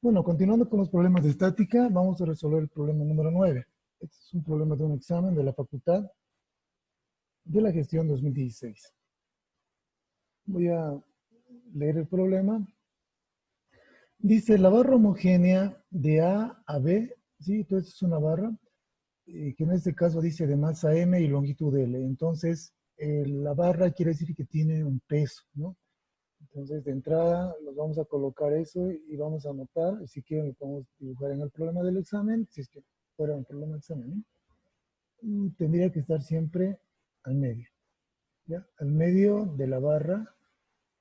Bueno, continuando con los problemas de estática, vamos a resolver el problema número 9. Este es un problema de un examen de la Facultad de la Gestión 2016. Voy a leer el problema. Dice, la barra homogénea de A a B, ¿sí? Entonces es una barra que en este caso dice de masa M y longitud L. Entonces, la barra quiere decir que tiene un peso, ¿no? Entonces, de entrada, nos vamos a colocar eso y vamos a anotar. Si quieren, lo podemos dibujar en el problema del examen, si es que fuera un problema del examen, ¿no? Y tendría que estar siempre al medio, ¿ya? Al medio de la barra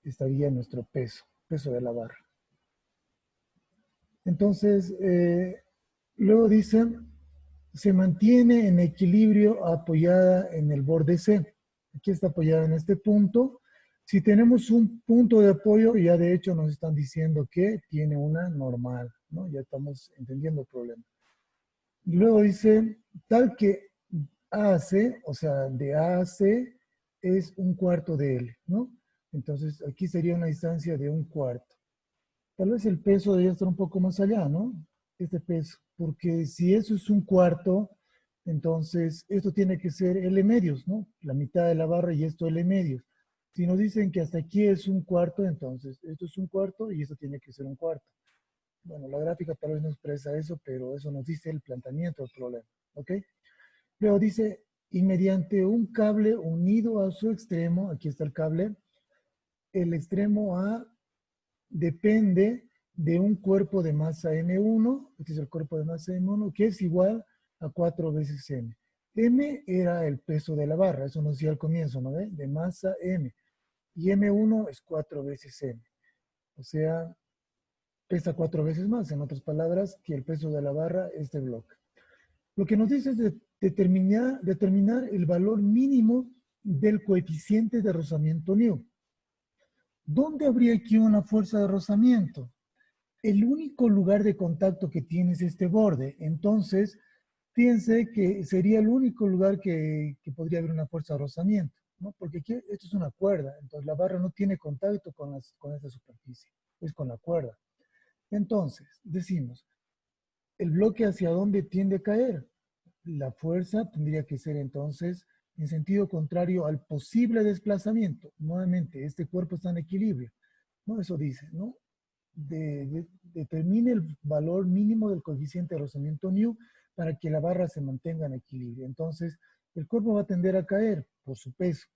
estaría nuestro peso, peso de la barra. Entonces, luego dice, se mantiene en equilibrio apoyada en el borde C. Aquí está apoyada en este punto. Si tenemos un punto de apoyo, ya de hecho nos están diciendo que tiene una normal, ¿no? Ya estamos entendiendo el problema. Y luego dice, tal que A a C, o sea, de A a C es un cuarto de L, ¿no? Entonces aquí sería una distancia de un cuarto. Tal vez el peso debería estar un poco más allá, ¿no? Este peso, porque si eso es un cuarto, entonces esto tiene que ser L medios, ¿no? La mitad de la barra y esto L medios. Si nos dicen que hasta aquí es un cuarto, entonces esto es un cuarto y esto tiene que ser un cuarto. Bueno, la gráfica tal vez no expresa eso, pero eso nos dice el planteamiento del problema, ¿ok? Luego dice, y mediante un cable unido a su extremo, aquí está el cable, el extremo A depende de un cuerpo de masa M1, este es el cuerpo de masa M1, que es igual a 4 veces M. M era el peso de la barra, eso nos decía al comienzo, ¿no ve? De masa M. Y M1 es 4 veces M. O sea, pesa 4 veces más, en otras palabras, que el peso de la barra, este bloque. Lo que nos dice es determinar el valor mínimo del coeficiente de rozamiento nu. ¿Dónde habría aquí una fuerza de rozamiento? El único lugar de contacto que tiene es este borde. Entonces, fíjense que sería el único lugar que podría haber una fuerza de rozamiento, ¿no? Porque aquí esto es una cuerda, entonces la barra no tiene contacto con esta superficie, es con la cuerda. Entonces, decimos, ¿el bloque hacia dónde tiende a caer? La fuerza tendría que ser entonces en sentido contrario al posible desplazamiento. Nuevamente, este cuerpo está en equilibrio, ¿no? Eso dice, ¿no? Determine el valor mínimo del coeficiente de rozamiento nu para que la barra se mantenga en equilibrio. Entonces, el cuerpo va a tender a caer por su peso.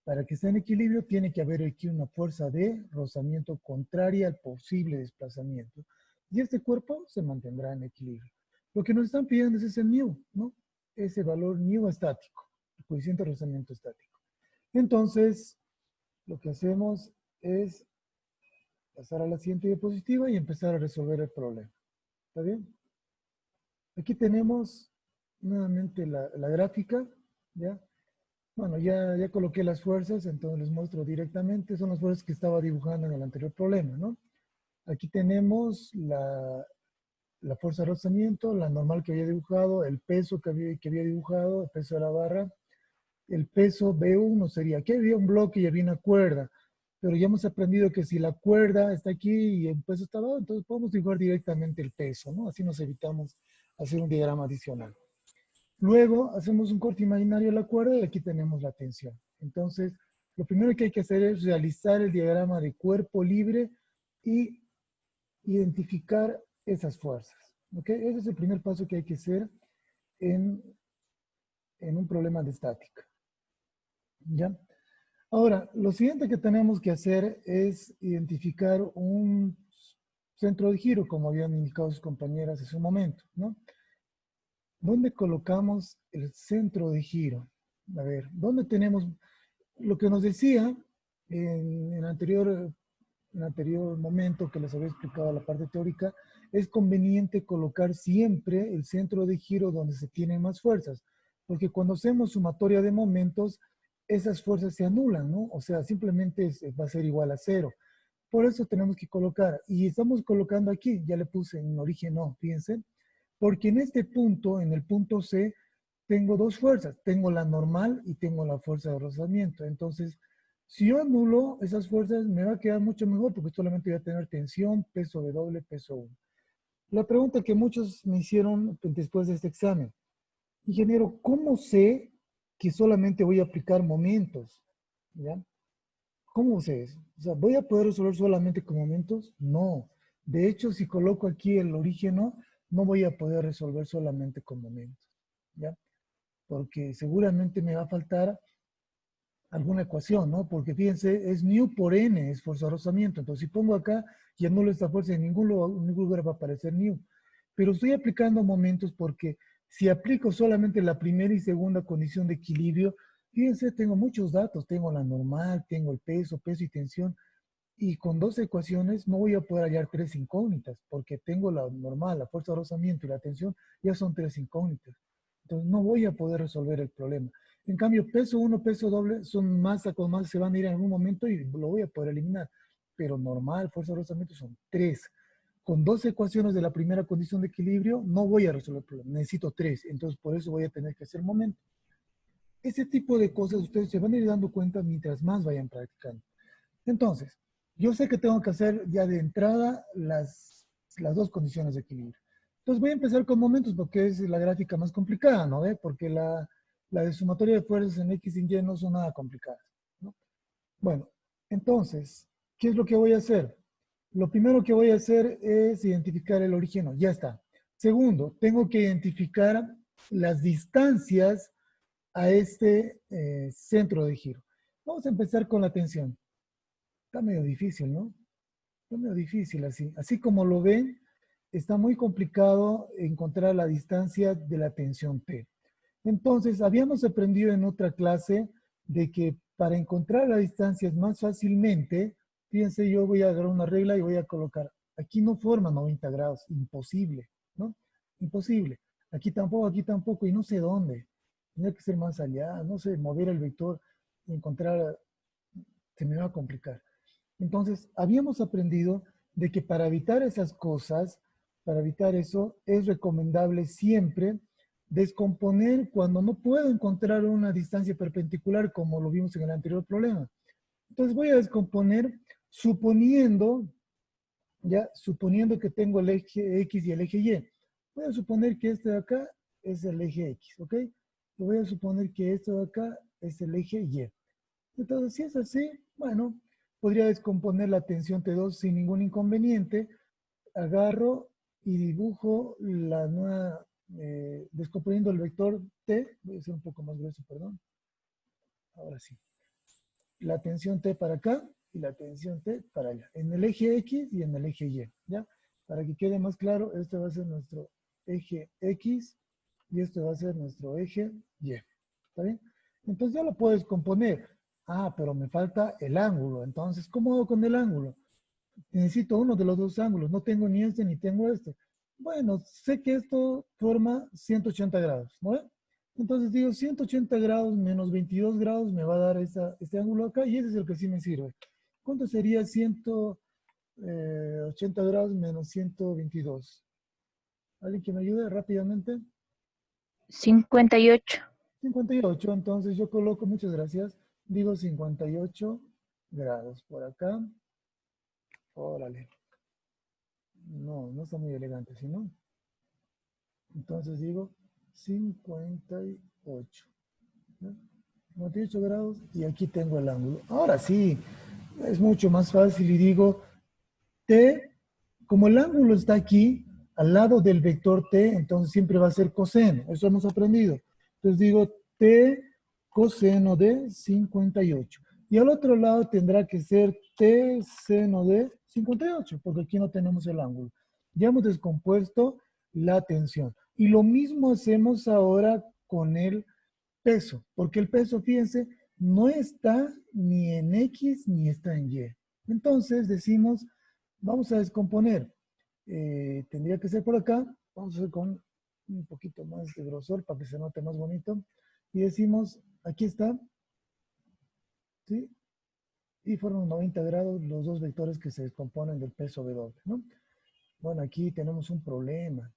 Para que esté en equilibrio, tiene que haber aquí una fuerza de rozamiento contraria al posible desplazamiento. Y este cuerpo se mantendrá en equilibrio. Lo que nos están pidiendo es ese mu, ¿no? Ese valor mu estático, el coeficiente de rozamiento estático. Entonces, lo que hacemos es pasar a la siguiente diapositiva y empezar a resolver el problema. ¿Está bien? Aquí tenemos nuevamente la gráfica, ¿ya? Bueno, ya coloqué las fuerzas, entonces les muestro directamente. Son las fuerzas que estaba dibujando en el anterior problema, ¿no? Aquí tenemos la fuerza de rozamiento, la normal que había dibujado, el peso que había dibujado, el peso de la barra. El peso B1 sería, que había un bloque y había una cuerda, pero ya hemos aprendido que si la cuerda está aquí y el peso está abajo, entonces podemos dibujar directamente el peso, ¿no? Así nos evitamos hacer un diagrama adicional. Luego hacemos un corte imaginario de la cuerda y aquí tenemos la tensión. Entonces, lo primero que hay que hacer es realizar el diagrama de cuerpo libre y identificar esas fuerzas. ¿Ok? Ese es el primer paso que hay que hacer en, en un problema de estática. ¿Ya? Ahora, lo siguiente que tenemos que hacer es identificar un centro de giro, como habían indicado sus compañeras hace un momento, ¿no? ¿Dónde colocamos el centro de giro? A ver, ¿dónde tenemos lo que nos decía en el anterior momento que les había explicado la parte teórica? Es conveniente colocar siempre el centro de giro donde se tienen más fuerzas, porque cuando hacemos sumatoria de momentos, esas fuerzas se anulan, ¿no? O sea, simplemente va a ser igual a cero. Por eso tenemos que colocar, y estamos colocando aquí, ya le puse en origen no, fíjense, porque en este punto, en el punto C, tengo dos fuerzas, tengo la normal y tengo la fuerza de rozamiento. Entonces, si yo anulo esas fuerzas, me va a quedar mucho mejor porque solamente voy a tener tensión, peso W, peso 1. la pregunta que muchos me hicieron después de este examen. Ingeniero, ¿cómo sé que solamente voy a aplicar momentos? ¿Ya? ¿Cómo sé eso? O sea, ¿voy a poder resolver solamente con momentos? No. De hecho, si coloco aquí el origen, no voy a poder resolver solamente con momentos. ¿Ya? Porque seguramente me va a faltar alguna ecuación, ¿no? Porque fíjense, es nu por n, es fuerza de rozamiento. Entonces, si pongo acá y anulo esta fuerza, en ningún lugar va a aparecer nu. Pero estoy aplicando momentos porque si aplico solamente la primera y segunda condición de equilibrio, fíjense, tengo muchos datos. Tengo la normal, tengo el peso y tensión. Y con dos ecuaciones no voy a poder hallar tres incógnitas, porque tengo la normal, la fuerza de rozamiento y la tensión, ya son tres incógnitas. Entonces no voy a poder resolver el problema. En cambio, peso uno, peso doble, son masa con masa, se van a ir en algún momento y lo voy a poder eliminar. Pero normal, fuerza de rozamiento son tres. Con dos ecuaciones de la primera condición de equilibrio no voy a resolver el problema, necesito tres. Entonces por eso voy a tener que hacer momento. Ese tipo de cosas ustedes se van a ir dando cuenta mientras más vayan practicando. Entonces, yo sé que tengo que hacer ya de entrada las dos condiciones de equilibrio. Entonces voy a empezar con momentos porque es la gráfica más complicada, ¿no? ¿Ve? Porque la de sumatoria de fuerzas en X y Y no son nada complicadas, ¿no? Bueno, entonces, ¿qué es lo que voy a hacer? Lo primero que voy a hacer es identificar el origen. Ya está. Segundo, tengo que identificar las distancias a este centro de giro. Vamos a empezar con la tensión. Está medio difícil, ¿no? Está medio difícil así. Así como lo ven, está muy complicado encontrar la distancia de la tensión T. Entonces, habíamos aprendido en otra clase de que para encontrar las distancias más fácilmente, fíjense, yo voy a agarrar una regla y voy a colocar, aquí no forma 90 grados, imposible, ¿no? Imposible. Aquí tampoco, y no sé dónde. Tendría que ser más allá, no sé, mover el vector, encontrar, se me va a complicar. Entonces, habíamos aprendido de que para evitar esas cosas, para evitar eso, es recomendable siempre descomponer cuando no puedo encontrar una distancia perpendicular como lo vimos en el anterior problema. Entonces voy a descomponer suponiendo, ya, suponiendo que tengo el eje X y el eje Y. Voy a suponer que este de acá es el eje X, ¿ok? Y voy a suponer que esto de acá es el eje Y. Entonces, si es así, bueno, podría descomponer la tensión T2 sin ningún inconveniente. Agarro y dibujo la nueva, descomponiendo el vector T, voy a hacer un poco más grueso, perdón. Ahora sí. La tensión T para acá y la tensión T para allá. En el eje X y en el eje Y, ¿ya? Para que quede más claro, este va a ser nuestro eje X y este va a ser nuestro eje Y. ¿Está bien? Entonces ya lo puedo descomponer. Ah, pero me falta el ángulo. Entonces, ¿cómo hago con el ángulo? Necesito uno de los dos ángulos. No tengo ni este ni tengo este. Bueno, sé que esto forma 180 grados, ¿no? Entonces digo 180 grados menos 22 grados me va a dar este ángulo acá y ese es el que sí me sirve. ¿Cuánto sería 180 grados menos 122? ¿Alguien que me ayude rápidamente? 58. 58, entonces yo coloco, muchas gracias, digo 58 grados por acá. Órale. No, no está muy elegante, ¿sí no? Entonces digo 58. ¿No? 58 grados y aquí tengo el ángulo. Ahora sí, es mucho más fácil y digo T, como el ángulo está aquí, al lado del vector T, entonces siempre va a ser coseno. Eso hemos aprendido. Entonces digo T coseno de 58. Y al otro lado tendrá que ser T seno de 58, porque aquí no tenemos el ángulo. Ya hemos descompuesto la tensión. Y lo mismo hacemos ahora con el peso, porque el peso, fíjense, no está ni en X ni está en Y. Entonces decimos, vamos a descomponer. Tendría que ser por acá. Vamos a hacer con un poquito más de grosor para que se note más bonito. Y decimos, aquí está, ¿sí? Y forman 90 grados los dos vectores que se descomponen del peso W, ¿no? Bueno, aquí tenemos un problema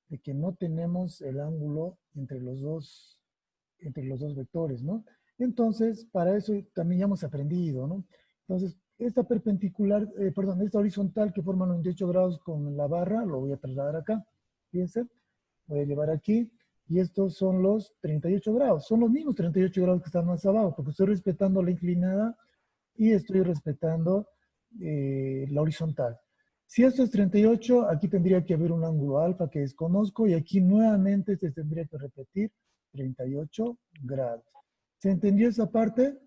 de que no tenemos el ángulo entre los dos vectores, ¿no? Entonces, para eso también ya hemos aprendido, ¿no? Entonces, esta perpendicular, perdón, esta horizontal que forma 98 grados con la barra, lo voy a trasladar acá. Fíjense, voy a llevar aquí. Y estos son los 38 grados. Son los mismos 38 grados que están más abajo, porque estoy respetando la inclinada y estoy respetando la horizontal. Si esto es 38, aquí tendría que haber un ángulo alfa que desconozco y aquí nuevamente se tendría que repetir 38 grados. ¿Se entendió esa parte?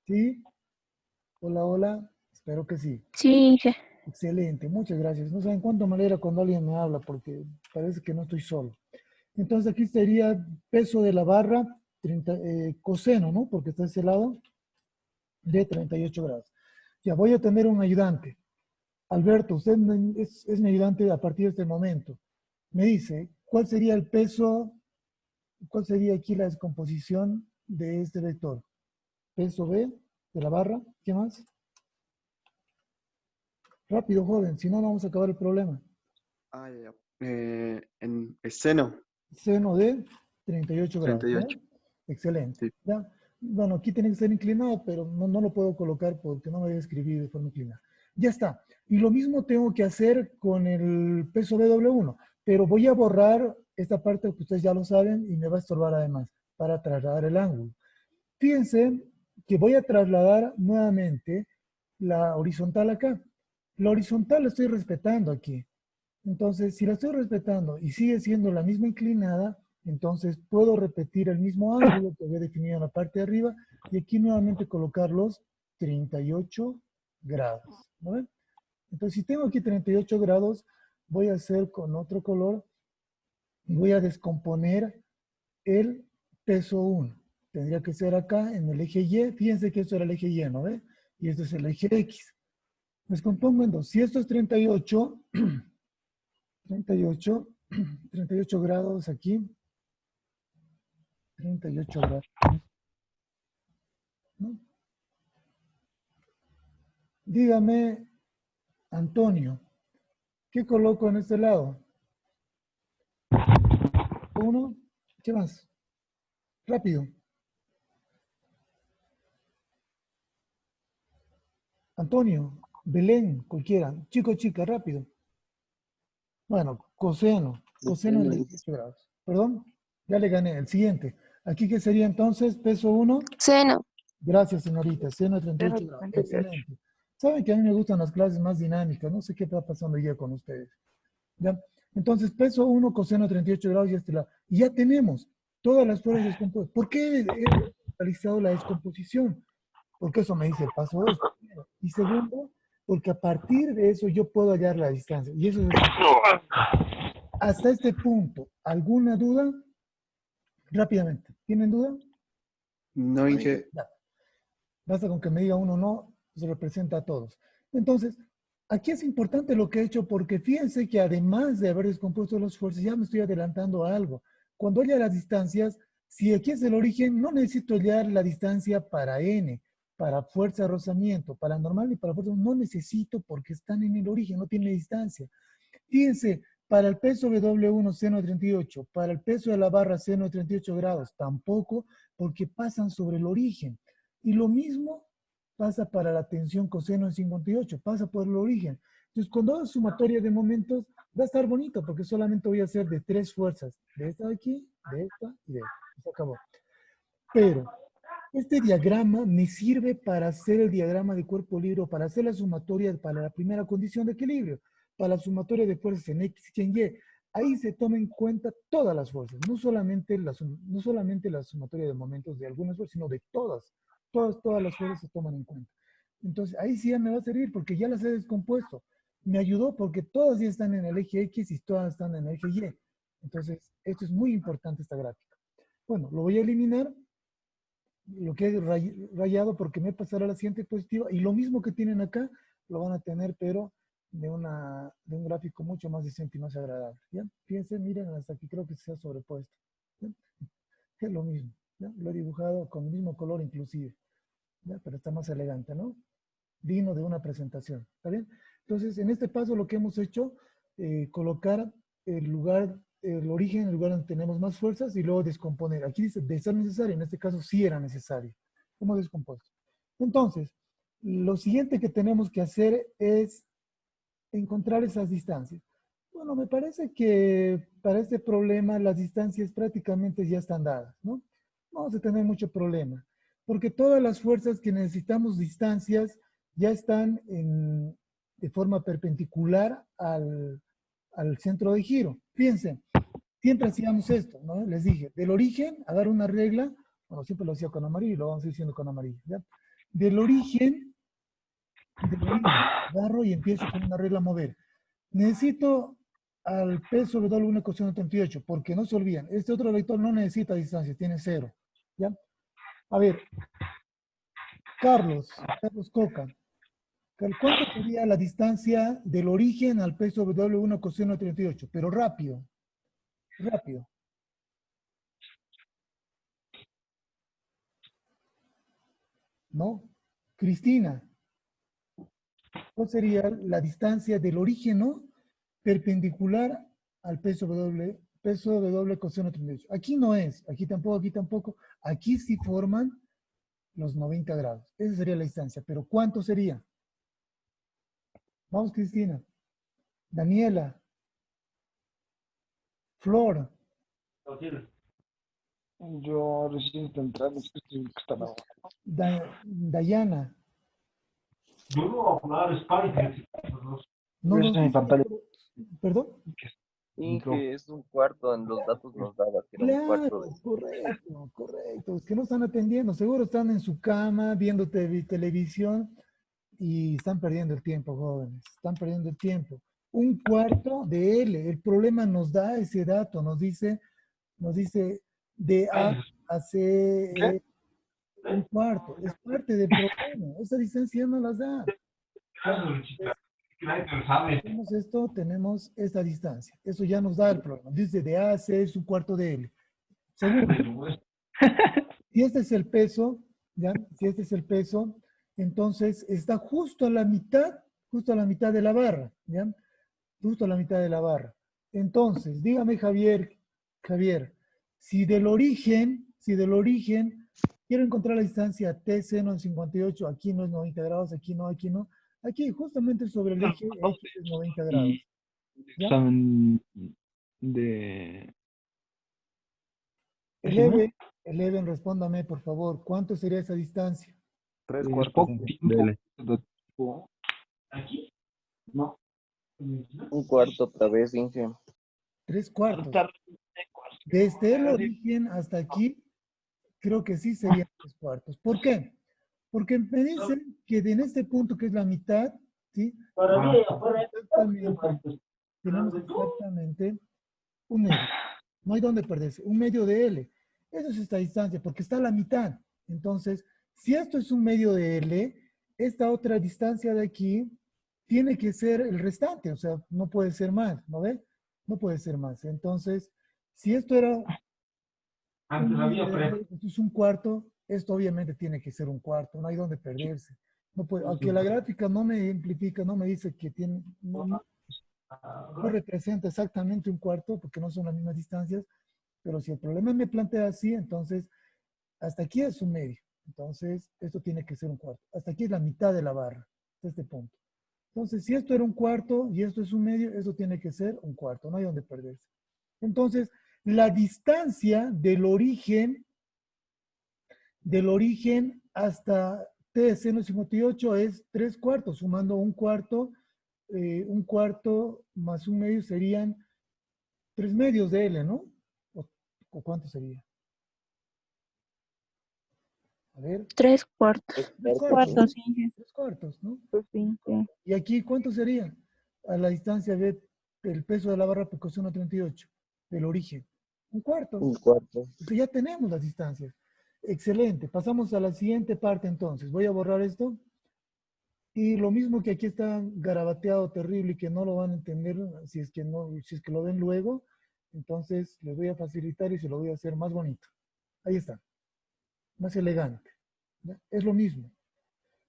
¿Sí? Hola, hola. Espero que sí. Sí, sí. Excelente, muchas gracias. No saben cuánto me alegra cuando alguien me habla porque parece que no estoy solo. Entonces aquí sería peso de la barra, 30, coseno, ¿no? Porque está a ese lado de 38 grados. Ya voy a tener un ayudante. Alberto, usted es mi ayudante a partir de este momento. Me dice, ¿cuál sería el peso, cuál sería aquí la descomposición de este vector? Peso B de la barra, ¿qué más? Rápido, joven, si no vamos a acabar el problema. Ah, ya, ya. En el seno, Seno de 38 grados, ¿ya? 38. Excelente. Sí. ¿Ya? Bueno, aquí tiene que ser inclinado, pero no lo puedo colocar porque no me voy a escribir de forma inclinada. Ya está. Y lo mismo tengo que hacer con el peso BW1, pero voy a borrar esta parte que ustedes ya lo saben y me va a estorbar además para trasladar el ángulo. Fíjense que voy a trasladar nuevamente la horizontal acá. La horizontal la estoy respetando aquí. Entonces, si la estoy respetando y sigue siendo la misma inclinada, entonces puedo repetir el mismo ángulo que había definido en la parte de arriba y aquí nuevamente colocar los 38 grados. ¿No ven? Entonces, si tengo aquí 38 grados, voy a hacer con otro color y voy a descomponer el peso 1. Tendría que ser acá en el eje Y. Fíjense que esto era el eje Y, ¿no ve? Y esto es el eje X. Descompongo en dos. Si esto es 38, 38, 38 grados aquí, 38 grados, ¿no? Dígame, Antonio, ¿qué coloco en este lado? Uno, ¿qué más? Rápido. Antonio, Belén, cualquiera. Chico, chica, rápido. Bueno, coseno de 18 grados. Perdón, ya le gané. El siguiente. Aquí, ¿qué sería entonces? Peso 1. Seno. Gracias, señorita. Seno de Seno 38 de grados. 38. Excelente. Saben que a mí me gustan las clases más dinámicas. No sé qué está pasando hoy día con ustedes. ¿Ya? Entonces, peso 1, coseno de 38 grados y este lado. Y ya tenemos todas las fuerzas descompuestas. ¿Por qué he realizado la descomposición? Porque eso me dice el paso 2. Y segundo, porque a partir de eso yo puedo hallar la distancia. Y eso es hasta este punto. ¿Alguna duda? Rápidamente. ¿Tienen duda? No dije, Ya. Basta con que me diga uno no, se representa a todos. Entonces, aquí es importante lo que he hecho porque fíjense que además de haber descompuesto los esfuerzos, ya me estoy adelantando a algo. Cuando haya las distancias, si aquí es el origen, no necesito hallar la distancia para n, para fuerza de rozamiento, para normal y para fuerza, no necesito porque están en el origen, no tiene distancia. Fíjense, para el peso W1 seno de 38, para el peso de la barra seno de 38 grados, tampoco, porque pasan sobre el origen. Y lo mismo pasa para la tensión coseno en 58, pasa por el origen. Entonces, cuando hago sumatoria de momentos, va a estar bonito, porque solamente voy a hacer de tres fuerzas, de esta de aquí, de esta y de esta. Se acabó. Pero este diagrama me sirve para hacer el diagrama de cuerpo libre, para hacer la sumatoria para la primera condición de equilibrio, para la sumatoria de fuerzas en X y en Y. Ahí se toma en cuenta todas las fuerzas, no solamente la sumatoria de momentos de algunas fuerzas, sino de todas. Todas las fuerzas se toman en cuenta. Entonces, ahí sí ya me va a servir porque ya las he descompuesto. Me ayudó porque todas ya están en el eje X y todas están en el eje Y. Entonces, esto es muy importante, esta gráfica. Bueno, lo voy a eliminar lo que he rayado porque me pasará a la siguiente diapositiva y lo mismo que tienen acá lo van a tener pero de un gráfico mucho más decente y más agradable. ¿Ya? Fíjense, miren, hasta aquí creo que se ha sobrepuesto. ¿Ya? Es lo mismo. ¿Ya? Lo he dibujado con el mismo color inclusive. ¿Ya? Pero está más elegante, ¿no? Digno de una presentación. ¿Está bien? Entonces, en este paso lo que hemos hecho, colocar el lugar, el origen, el lugar donde tenemos más fuerzas y luego descomponer. Aquí dice de ser necesario, en este caso sí era necesario. Hemos descompuesto. Entonces, Lo siguiente que tenemos que hacer es encontrar esas distancias. Bueno, me parece que para este problema las distancias prácticamente ya están dadas, ¿no? No vamos a tener mucho problema, porque todas las fuerzas que necesitamos distancias ya están de forma perpendicular al centro de giro. Fíjense, siempre hacíamos esto, ¿no? Les dije, del origen, a dar una regla, bueno, siempre lo hacía con amarillo, lo vamos a ir haciendo con amarillo, ¿ya? Del origen, agarro y empiezo con una regla a mover. Necesito al peso W una ecuación de 38, porque no se olviden, este otro vector no necesita distancia, tiene 0, ¿ya? A ver, Carlos Coca, ¿cuánto sería la distancia del origen al peso W1 coseno de 38? Pero rápido, rápido. ¿No? Cristina, ¿cuál sería la distancia del origen, ¿no? Perpendicular al peso W coseno de 38? Aquí no es, aquí tampoco. Aquí sí forman los 90 grados. Esa sería la distancia. Pero ¿cuánto sería? Vamos, Cristina. Daniela. Flor. Yo recién estoy entrando, es que estoy que está abajo. Dayana. Yo no voy a hablar Spanish. No nos Esa es mi dice, pantalla. ¿perdón? Sí, que es un cuarto, en los datos nos daba que era un cuarto Claro, de... correcto. Es que no están atendiendo. Seguro están en su cama viendo televisión y están perdiendo el tiempo, jóvenes. Están perdiendo el tiempo. Un cuarto de L. El problema nos da ese dato. Nos dice de A C, un cuarto. Es parte del problema. Esa distancia no las da. Tenemos esto, tenemos esta distancia. Eso ya nos da el problema. Dice de A a C es un cuarto de L. Segundo, si este es el peso, ¿ya? Si este es el peso, entonces está justo a la mitad de la barra, ¿ya? Justo a la mitad de la barra. Entonces, dígame Javier, si del origen quiero encontrar la distancia T seno de 58, aquí no es 90 grados, aquí no. Aquí justamente sobre el eje X es 90 grados. Y ¿Ya? examen de... Eleven, respóndame, por favor. ¿Cuánto sería esa distancia? 3/4 poco de L. tiempo. ¿Aquí? No. Un cuarto otra vez, Inge. 3/4. Desde el origen hasta aquí, creo que sí serían 3/4. ¿Por qué? Porque me dicen que en este punto, que es la mitad, ¿sí? Tenemos exactamente un medio. No hay dónde perderse. Un medio de L. Eso es esta distancia, porque está a la mitad. Entonces, si esto es un medio de L, esta otra distancia de aquí tiene que ser el restante. O sea, no puede ser más, ¿no ve? No puede ser más. Entonces, si esto era Antes había esto es un cuarto, esto obviamente tiene que ser un cuarto, no hay donde perderse. No puede, aunque la gráfica no me implica, no me dice que tiene, no representa exactamente un cuarto, porque no son las mismas distancias, pero si el problema me plantea así, entonces hasta aquí es un medio. Entonces, esto tiene que ser un cuarto. Hasta aquí es la mitad de la barra, hasta este punto. Entonces, si esto era un cuarto y esto es un medio, eso tiene que ser un cuarto, no hay donde perderse. Entonces, la distancia del origen hasta T de seno de 58 es 3/4, sumando un cuarto más un medio serían 3 medios de L, ¿no? ¿O cuánto sería? A ver. 3/4. 3/4. Sí. 3/4, ¿no? Pues sí, sí. ¿Y aquí cuánto sería? A la distancia del peso de la barra por coseno 38, del origen. Un cuarto. Un cuarto. Entonces ya tenemos las distancias. Excelente. Pasamos a la siguiente parte entonces. Voy a borrar esto. Y lo mismo que aquí está garabateado terrible y que no lo van a entender si es que lo ven luego, entonces les voy a facilitar y se lo voy a hacer más bonito. Ahí está. Más elegante. ¿Ya? Es lo mismo.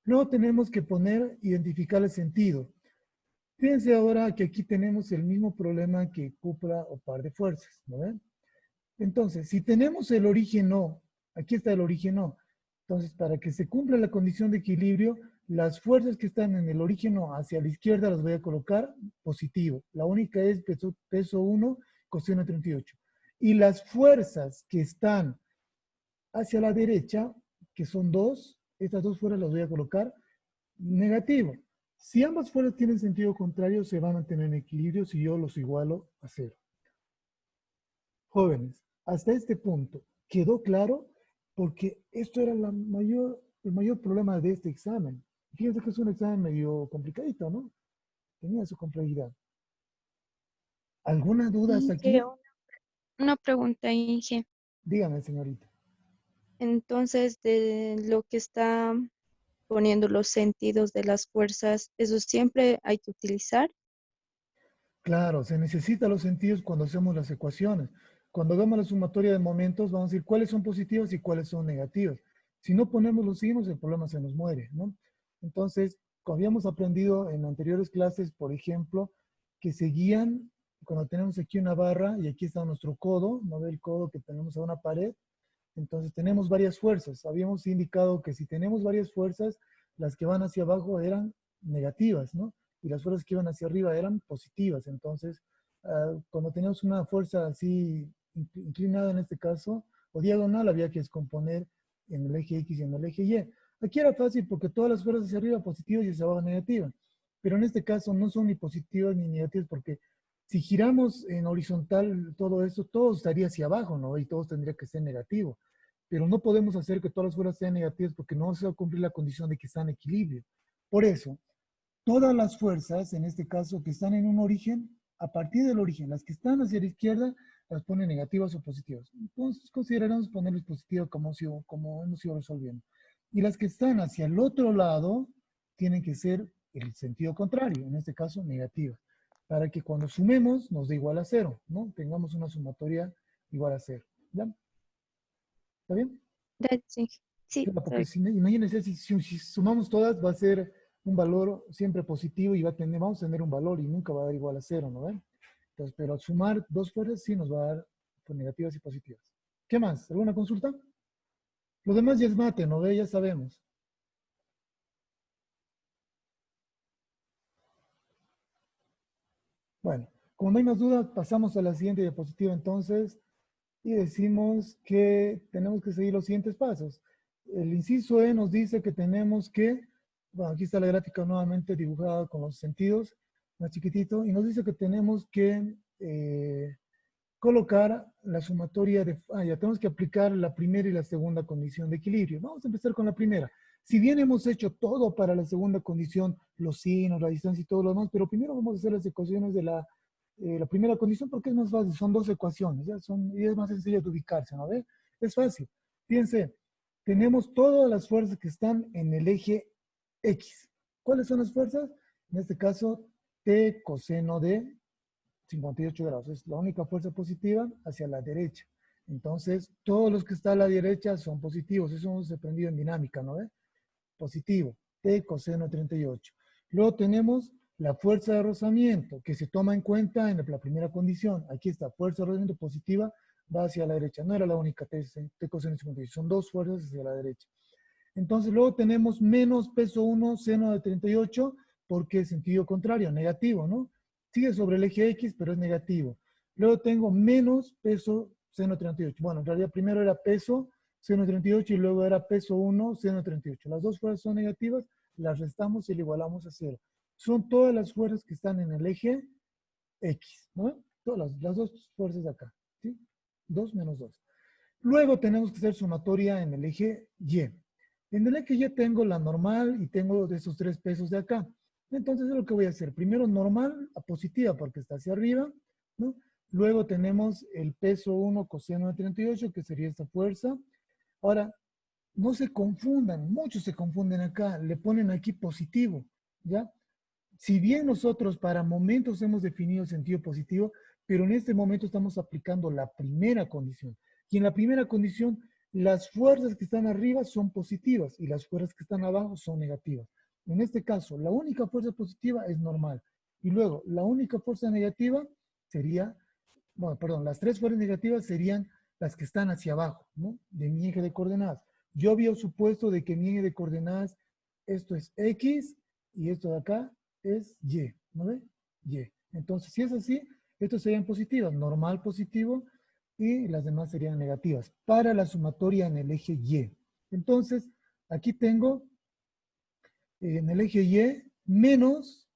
Luego tenemos que identificar el sentido. Fíjense ahora que aquí tenemos el mismo problema que cupla o par de fuerzas, ¿no ven? Entonces, si tenemos el origen O, aquí está el origen O. Entonces, para que se cumpla la condición de equilibrio, Las fuerzas que están en el orígeno hacia la izquierda las voy a colocar positivo. La única es peso 1, coseno de 38. Y las fuerzas que están hacia la derecha, que son 2, estas dos fuerzas las voy a colocar negativo. Si ambas fuerzas tienen sentido contrario, se van a mantener en equilibrio si yo los igualo a 0. Jóvenes, hasta este punto, ¿quedó claro? Porque esto era el mayor problema de este examen. Fíjense que es un examen medio complicadito, ¿no? Tenía su complejidad. ¿Alguna duda hasta aquí? Inge, una pregunta, Inge. Dígame, señorita. Entonces, de lo que está poniendo los sentidos de las fuerzas, ¿eso siempre hay que utilizar? Claro, se necesitan los sentidos cuando hacemos las ecuaciones. Cuando hagamos la sumatoria de momentos, vamos a decir cuáles son positivas y cuáles son negativas. Si no ponemos los signos, el problema se nos muere, ¿no? Entonces, como habíamos aprendido en anteriores clases, por ejemplo, que seguían, cuando tenemos aquí una barra y aquí está nuestro codo, ¿no ve el codo que tenemos a una pared? Entonces tenemos varias fuerzas. Habíamos indicado que si tenemos varias fuerzas, las que van hacia abajo eran negativas, ¿no? Y las fuerzas que iban hacia arriba eran positivas. Entonces, cuando teníamos una fuerza así inclinada en este caso, o diagonal, había que descomponer en el eje X y en el eje Y. Aquí era fácil porque todas las fuerzas hacia arriba positivas y hacia abajo negativas. Pero en este caso no son ni positivas ni negativas porque si giramos en horizontal todo eso, todo estaría hacia abajo, ¿no? Y todo tendría que ser negativo. Pero no podemos hacer que todas las fuerzas sean negativas porque no se va a cumplir la condición de que están en equilibrio. Por eso, todas las fuerzas, en este caso, que están en un origen, a partir del origen, las que están hacia la izquierda, las ponen negativas o positivas. Entonces, consideramos ponerles positivas como hemos ido resolviendo. Y las que están hacia el otro lado, tienen que ser el sentido contrario, en este caso, negativas. Para que cuando sumemos, nos dé igual a 0, ¿no? Tengamos una sumatoria igual a 0. ¿Ya? ¿Está bien? Sí, sí, Porque imagínense, si sumamos todas, va a ser un valor siempre positivo y vamos a tener un valor y nunca va a dar igual a 0, ¿no ven? Entonces, pero al sumar dos fuerzas sí nos va a dar pues, negativas y positivas. ¿Qué más? ¿Alguna consulta? Lo demás ya es mate, ¿no ve? Ya sabemos. Bueno, como no hay más dudas, pasamos a la siguiente diapositiva entonces y decimos que tenemos que seguir los siguientes pasos. El inciso E nos dice que tenemos que, bueno, aquí está la gráfica nuevamente dibujada con los sentidos, más chiquitito, y nos dice que tenemos que colocar la sumatoria de, ya tenemos que aplicar la primera y la segunda condición de equilibrio. Vamos a empezar con la primera. Si bien hemos hecho todo para la segunda condición, los signos, la distancia y todo lo demás, pero primero vamos a hacer las ecuaciones de la primera condición porque es más fácil, son dos ecuaciones, ¿ya? Y es más sencillo de ubicarse, ¿no ve? Es fácil. Fíjense, tenemos todas las fuerzas que están en el eje X. ¿Cuáles son las fuerzas? En este caso, T coseno de 58 grados. Es la única fuerza positiva hacia la derecha. Entonces, todos los que están a la derecha son positivos. Eso hemos aprendido en dinámica, ¿no ve? Positivo. T coseno de 38. Luego tenemos la fuerza de rozamiento, que se toma en cuenta en la primera condición. Aquí está, fuerza de rozamiento positiva va hacia la derecha. No era la única T coseno de 58. Son dos fuerzas hacia la derecha. Entonces, luego tenemos menos peso 1 seno de 38, porque es sentido contrario, negativo, ¿no? Sigue sobre el eje X, pero es negativo. Luego tengo menos peso seno de 38. Bueno, en realidad primero era peso seno de 38 y luego era peso 1 seno de 38. Las dos fuerzas son negativas, las restamos y le igualamos a 0. Son todas las fuerzas que están en el eje X, ¿no? Todas las dos fuerzas de acá, ¿sí? 2 menos 2. Luego tenemos que hacer sumatoria en el eje Y. En el eje Y tengo la normal y tengo de esos tres pesos de acá. Entonces es lo que voy a hacer. Primero normal a positiva porque está hacia arriba, ¿no? Luego tenemos el peso 1 coseno de 38, que sería esta fuerza. Ahora, no se confundan, muchos se confunden acá, le ponen aquí positivo, ¿ya? Si bien nosotros para momentos hemos definido sentido positivo, pero en este momento estamos aplicando la primera condición. Y en la primera condición, las fuerzas que están arriba son positivas y las fuerzas que están abajo son negativas. En este caso, la única fuerza positiva es normal. Y luego, la única fuerza negativa sería, bueno, perdón, las tres fuerzas negativas serían las que están hacia abajo, ¿no? De mi eje de coordenadas. Yo había supuesto de que mi eje de coordenadas esto es X y esto de acá es Y, ¿no ve? Y. Entonces, si es así, estos serían positivas, normal positivo y las demás serían negativas para la sumatoria en el eje Y. Entonces, aquí tengo en el eje Y menos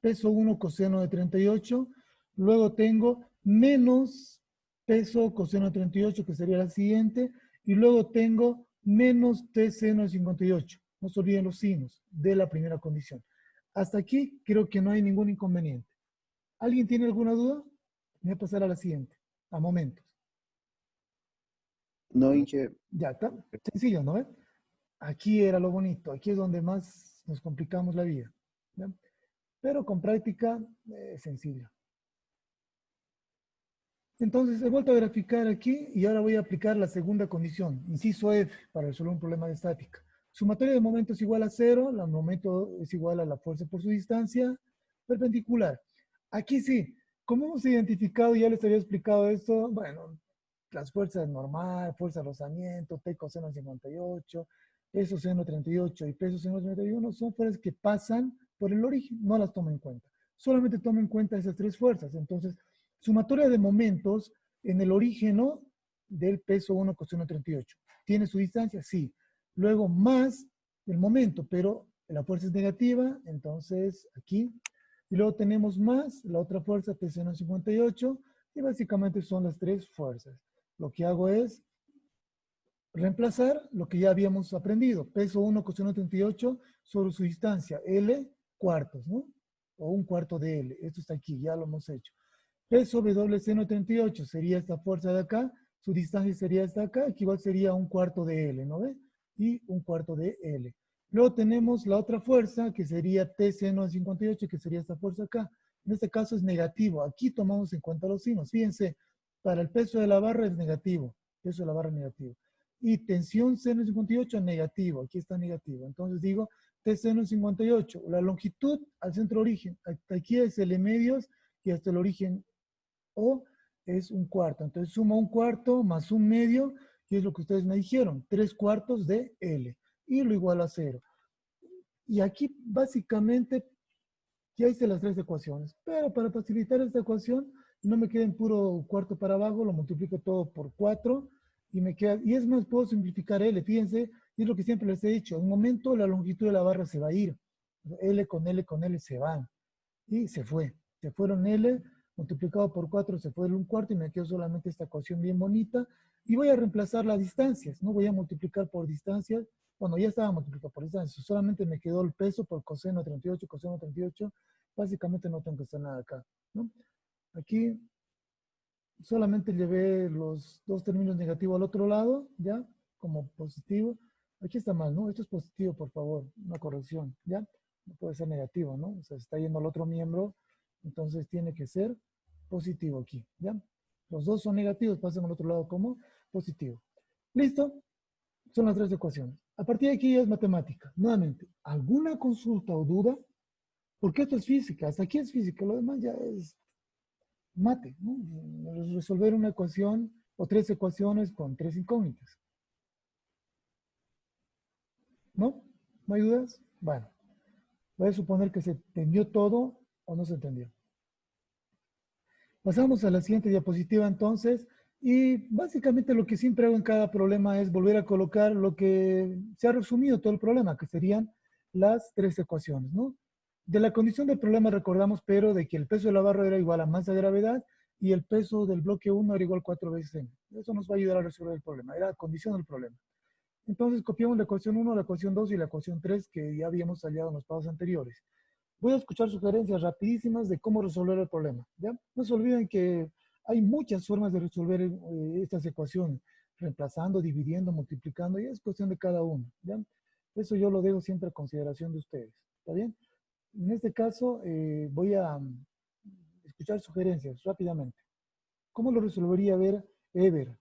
peso 1 coseno de 38, luego tengo menos peso coseno de 38, que sería la siguiente, y luego tengo menos t seno de 58. No se olviden los signos de la primera condición. Hasta aquí creo que no hay ningún inconveniente. ¿Alguien tiene alguna duda? Voy a pasar a la siguiente, a momentos. No, Inge. Ya está, sencillo, ¿no ve? Aquí era lo bonito, aquí es donde más nos complicamos la vida, ¿ya? Pero con práctica es sencillo. Entonces he vuelto a graficar aquí y ahora voy a aplicar la segunda condición, inciso F, para resolver un problema de estática. Sumatoria de momento es igual a 0, el momento es igual a la fuerza por su distancia perpendicular. Aquí sí, como hemos identificado, ya les había explicado esto, bueno, las fuerzas normal, fuerza de rozamiento, T coseno 58, peso seno 38 y peso seno 31 son fuerzas que pasan por el origen, no las tomo en cuenta. Solamente tomo en cuenta esas tres fuerzas. Entonces, sumatoria de momentos en el orígeno del peso 1 coseno 38. ¿Tiene su distancia? Sí. Luego más el momento, pero la fuerza es negativa, entonces aquí. Y luego tenemos más la otra fuerza, T seno 58, y básicamente son las tres fuerzas. Lo que hago es reemplazar lo que ya habíamos aprendido. Peso 1 coseno 38 sobre su distancia, L cuartos, ¿no? O un cuarto de L. Esto está aquí, ya lo hemos hecho. Peso W seno 38 sería esta fuerza de acá, su distancia sería esta acá, que igual sería un cuarto de L, ¿no ve? Y un cuarto de L. Luego tenemos la otra fuerza, que sería T seno de 58, que sería esta fuerza acá. En este caso es negativo. Aquí tomamos en cuenta los signos. Fíjense, para el peso de la barra es negativo. Peso de la barra es negativo. Y tensión seno de 58 negativo. Aquí está negativo. Entonces digo T seno de 58. La longitud al centro origen. Aquí es L medios y hasta el origen O es un cuarto. Entonces sumo un cuarto más un medio, que es lo que ustedes me dijeron, 3/4 de L. Y lo igual a 0. Y aquí básicamente ya hice las tres ecuaciones. Pero para facilitar esta ecuación, no me queda en puro cuarto para abajo, lo multiplico todo por 4 y me queda, y es más, puedo simplificar L, fíjense, y es lo que siempre les he dicho, en un momento la longitud de la barra se va a ir. L con L se van. Y se fue. Se fueron L, multiplicado por 4 se fue el 1/4 y me quedó solamente esta ecuación bien bonita. Y voy a reemplazar las distancias, no voy a multiplicar por distancias. Bueno, ya estaba multiplicado por distancias, solamente me quedó el peso por coseno 38, coseno 38. Básicamente no tengo que hacer nada acá, ¿no? Aquí solamente llevé los dos términos negativos al otro lado, ¿ya? Como positivo. Aquí está mal, ¿no? Esto es positivo, por favor, una corrección, ¿ya? No puede ser negativo, ¿no? O sea, está yendo al otro miembro, entonces tiene que ser positivo aquí, ¿ya? Los dos son negativos, pasan al otro lado como positivo. ¿Listo? Son las tres ecuaciones. A partir de aquí ya es matemática. Nuevamente, ¿alguna consulta o duda? Porque esto es física, hasta aquí es física, lo demás ya es mate, ¿no? Resolver una ecuación o tres ecuaciones con tres incógnitas. ¿No? ¿No hay dudas? Bueno, voy a suponer que se entendió todo o no se entendió. Pasamos a la siguiente diapositiva entonces, y básicamente lo que siempre hago en cada problema es volver a colocar lo que se ha resumido todo el problema, que serían las tres ecuaciones, ¿no? De la condición del problema recordamos, pero de que el peso de la barra era igual a masa de gravedad y el peso del bloque 1 era igual a 4 veces m. Eso nos va a ayudar a resolver el problema, era la condición del problema. Entonces copiamos la ecuación 1, la ecuación 2 y la ecuación 3 que ya habíamos hallado en los pasos anteriores. Voy a escuchar sugerencias rapidísimas de cómo resolver el problema, ¿ya? No se olviden que hay muchas formas de resolver estas ecuaciones, reemplazando, dividiendo, multiplicando, y es cuestión de cada uno, ¿ya? Eso yo lo dejo siempre a consideración de ustedes, ¿está bien? En este caso voy a escuchar sugerencias rápidamente. ¿Cómo lo resolvería Ever?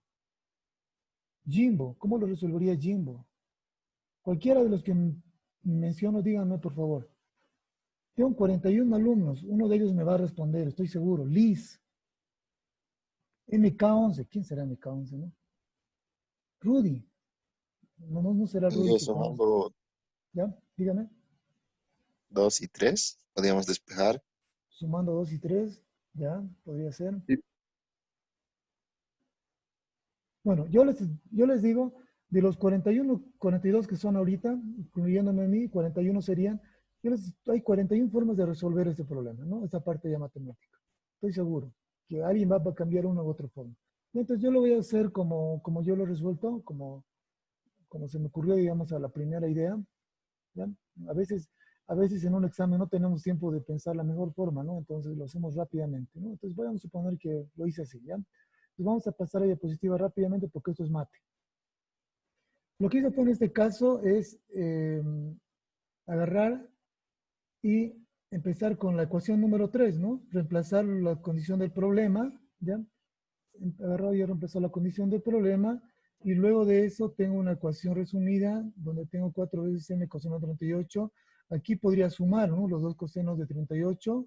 Jimbo, ¿cómo lo resolvería Jimbo? Cualquiera de los que menciono, díganme por favor. Tengo 41 alumnos, uno de ellos me va a responder, estoy seguro. Liz. MK11, ¿quién será MK11, no? Rudy. No será Rudy. Y eso es algo ¿Ya? Dígame. 2 y 3, podríamos despejar. Sumando 2 y 3, ¿ya? Podría ser. Sí. Bueno, yo les digo, de los 41, 42 que son ahorita, incluyéndome a mí, 41 serían, hay 41 formas de resolver este problema, ¿no? Esta parte ya matemática. Estoy seguro que alguien va a cambiar una u otra forma. Entonces yo lo voy a hacer como yo lo he resuelto, como se me ocurrió, digamos, a la primera idea, ¿ya? A veces en un examen no tenemos tiempo de pensar la mejor forma, ¿no? Entonces lo hacemos rápidamente, ¿no? Entonces vamos a suponer que lo hice así, ¿ya? Entonces vamos a pasar a diapositiva rápidamente porque esto es mate. Lo que hice en este caso es agarrar y empezar con la ecuación número 3, ¿no? Reemplazar la condición del problema, ¿ya? Agarrar y reemplazar la condición del problema, y luego de eso tengo una ecuación resumida donde tengo 4 veces m coseno de 38. Aquí podría sumar, ¿no? Los dos cosenos de 38.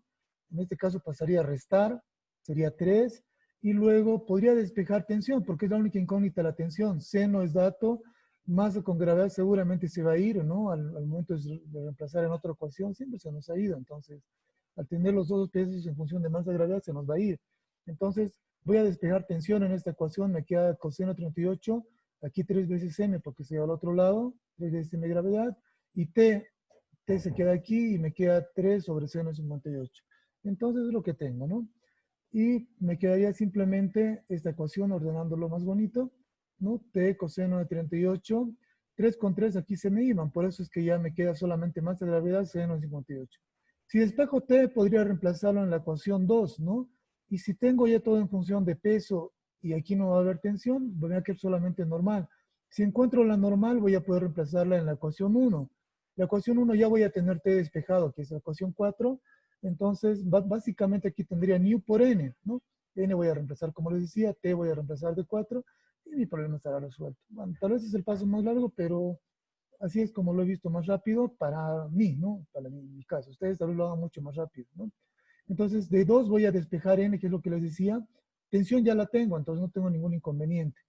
En este caso pasaría a restar, sería 3. Y luego podría despejar tensión, porque es la única incógnita la tensión. Seno es dato, masa con gravedad seguramente se va a ir, ¿no? Al momento de reemplazar en otra ecuación, siempre se nos ha ido. Entonces, al tener los dos pesos en función de masa gravedad, se nos va a ir. Entonces, voy a despejar tensión en esta ecuación, me queda coseno 38, aquí 3 veces m porque se va al otro lado, 3 veces m gravedad, y t se queda aquí y me queda 3 sobre seno de 58. Entonces es lo que tengo, ¿no? Y me quedaría simplemente esta ecuación ordenándolo más bonito, ¿no? T coseno de 38, 3 con 3 aquí se me iban, por eso es que ya me queda solamente masa de gravedad, seno de 58. Si despejo T, podría reemplazarlo en la ecuación 2, ¿no? Y si tengo ya todo en función de peso y aquí no va a haber tensión, voy a quedar solamente normal. Si encuentro la normal, voy a poder reemplazarla en la ecuación 1. La ecuación 1 ya voy a tener T despejado, que es la ecuación 4. Entonces, básicamente aquí tendría nu por n, ¿no? N voy a reemplazar, como les decía, T voy a reemplazar de 4 y mi problema estará resuelto. Bueno, tal vez es el paso más largo, pero así es como lo he visto más rápido para mí, ¿no? Para mi caso. Ustedes tal vez lo hagan mucho más rápido, ¿no? Entonces, de 2 voy a despejar n, que es lo que les decía. Tensión ya la tengo, entonces no tengo ningún inconveniente.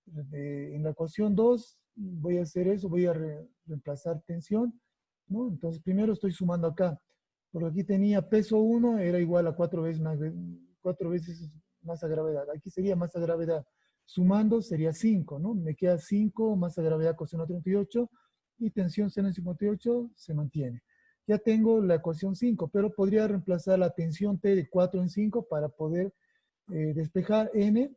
En la ecuación 2 voy a hacer eso, voy a reemplazar tensión, ¿no? Entonces, primero estoy sumando acá. Porque aquí tenía peso 1, era igual a 4 veces masa gravedad. Aquí sería masa gravedad. Sumando sería 5, ¿no? Me queda 5, masa gravedad coseno 38, y tensión seno 58 se mantiene. Ya tengo la ecuación 5, pero podría reemplazar la tensión T de 4 en 5 para poder despejar N,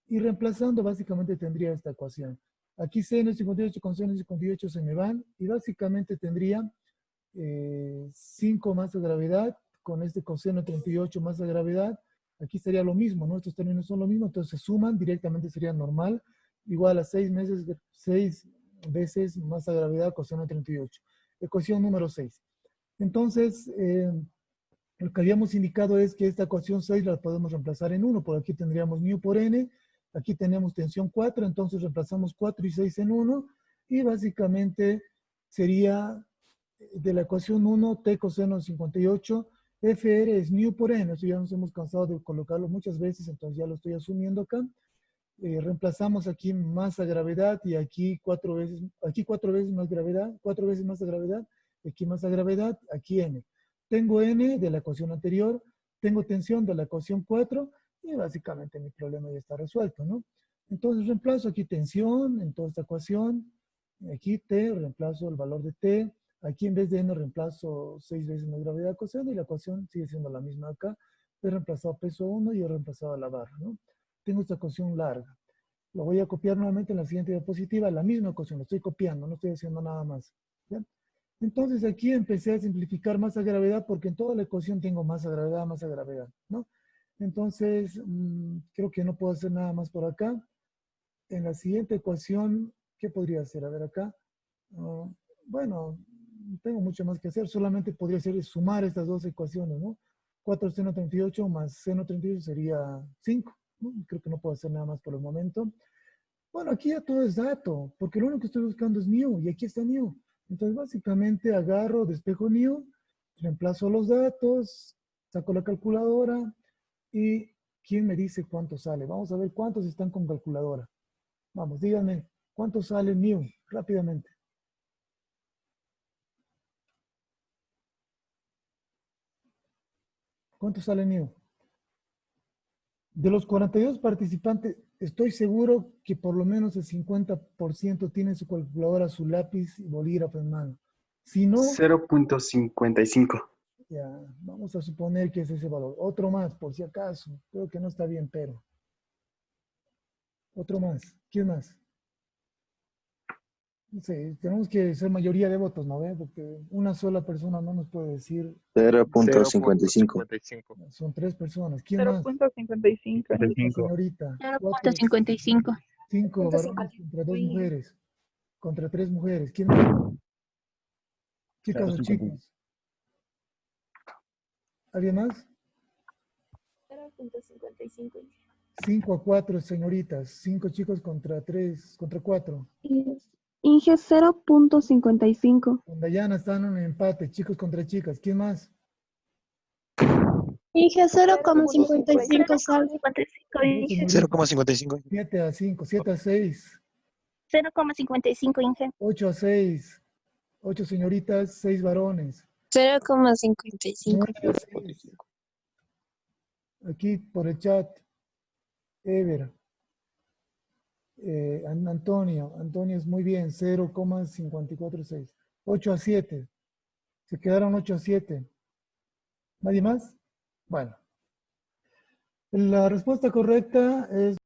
y reemplazando básicamente tendría esta ecuación. Aquí seno 58 con seno 58 se me van, y básicamente tendría 5 masa gravedad con este coseno 38 masa gravedad. Aquí sería lo mismo, ¿no? Estos términos son lo mismo, entonces se suman, directamente sería normal, igual a 6 veces masa gravedad coseno 38. Ecuación número 6. Entonces, lo que habíamos indicado es que esta ecuación 6 la podemos reemplazar en 1, por aquí tendríamos nu por n, aquí tenemos tensión 4, entonces reemplazamos 4 y 6 en 1, y básicamente sería de la ecuación 1, t coseno 58, fr es nu por n, eso ya nos hemos cansado de colocarlo muchas veces, entonces ya lo estoy asumiendo acá. Reemplazamos aquí masa gravedad, y aquí 4 veces más gravedad, 4 veces masa gravedad, aquí masa gravedad, aquí n. Tengo n de la ecuación anterior, tengo tensión de la ecuación 4, y básicamente mi problema ya está resuelto, ¿no? Entonces reemplazo aquí tensión en toda esta ecuación, aquí t, reemplazo el valor de t, aquí en vez de n reemplazo 6 veces más gravedad coseno, y la ecuación sigue siendo la misma acá. He reemplazado peso 1 y he reemplazado la barra, ¿no? Tengo esta ecuación larga. Lo voy a copiar nuevamente en la siguiente diapositiva, la misma ecuación, lo estoy copiando, no estoy haciendo nada más. ¿Ya? Entonces aquí empecé a simplificar masa gravedad, porque en toda la ecuación tengo masa gravedad, ¿no? Entonces, creo que no puedo hacer nada más por acá. En la siguiente ecuación, ¿qué podría hacer? A ver acá. Bueno, no tengo mucho más que hacer, solamente podría ser sumar estas dos ecuaciones, ¿no? 4 seno 38 más seno 38 sería 5, ¿no? Creo que no puedo hacer nada más por el momento. Bueno, aquí ya todo es dato, porque lo único que estoy buscando es nu, y aquí está nu. Entonces, básicamente agarro, despejo nu, reemplazo los datos, saco la calculadora, y ¿quién me dice cuánto sale? Vamos a ver cuántos están con calculadora. Vamos, díganme, ¿cuánto sale nu? Rápidamente. ¿Cuánto sale New? De los 42 participantes, estoy seguro que por lo menos el 50% tiene su calculadora, su lápiz y bolígrafo en mano. Si no, 0.55. ya, vamos a suponer que es ese valor. Otro más, por si acaso. Creo que no está bien, pero. Otro más. ¿Quién más? No sé, tenemos que ser mayoría de votos, ¿no ve? Porque una sola persona no nos puede decir. 0.55. 0.55. Son 3 personas. ¿Quién más? 0.55. Otra señorita. 0.55. 5 varones contra 2 mujeres. Contra 3 mujeres. ¿Quién más? Chicas o chicos. ¿Alguien más? 0.55. 5 a 4 señoritas. 5 chicos contra 3, contra 4. Inge 0.55. Con Dayana están en un empate. Chicos contra chicas. ¿Quién más? Inge 0.55 sal. 0.55. 7 a 5. 7 a 6. 0.55 Inge. 8 a 6. 8 señoritas, 6 varones. 0.55. 9 a 6. Aquí por el chat. Ever. Antonio es muy bien, 0,546. 8 a 7. Se quedaron 8 a 7. ¿Nadie más? Bueno. La respuesta correcta es